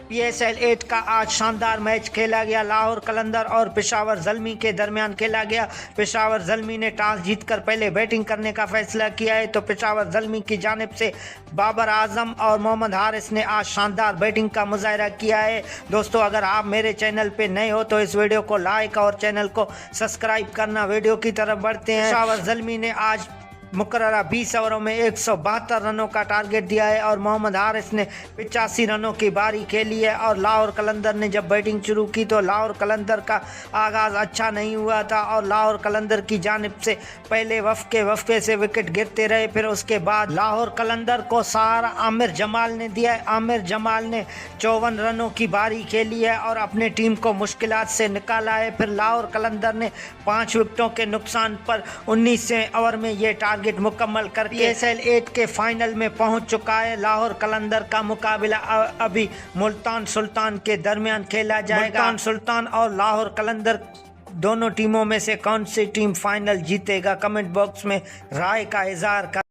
PSL 8 का आज शानदार मैच खेला गया। लाहौर कलंदर और पेशावर ज़ल्मी के दरमियान खेला गया। पेशावर ज़ल्मी ने टॉस जीतकर पहले बैटिंग करने का फैसला किया है, तो पेशावर ज़ल्मी की जानिब से बाबर आजम और मोहम्मद हारिस ने आज शानदार बैटिंग का मुजाहरा किया है। दोस्तों, अगर आप मेरे चैनल पे नए हो तो इस वीडियो को लाइक और चैनल को सब्सक्राइब करना। वीडियो की तरफ बढ़ते हैं। पेशावर ज़ल्मी ने आज मुकर्ररा 20 ओवरों में 172 रनों का टारगेट दिया है और मोहम्मद हारिस ने 85 रनों की बारी खेली है। और लाहौर कलंदर ने जब बैटिंग शुरू की तो लाहौर कलंदर का आगाज़ अच्छा नहीं हुआ था और लाहौर कलंदर की जानिब से पहले वफ़के से विकेट गिरते रहे। फिर उसके बाद लाहौर कलंदर को सहारा आमिर जमाल ने दिया है। आमिर जमाल ने 54 रनों की बारी खेली है और अपने टीम को मुश्किलात से निकाला है। फिर लाहौर कलंदर ने 5 विकेटों के नुकसान पर 19वें ओवर में ये टारगेट मुकम्मल करके PSL 8 के फाइनल में पहुंच चुका है। लाहौर कलंदर का मुकाबला अभी मुल्तान सुल्तान के दरमियान खेला जाएगा। मुल्तान सुल्तान और लाहौर कलंदर दोनों टीमों में से कौन सी टीम फाइनल जीतेगा, कमेंट बॉक्स में राय का इजहार कर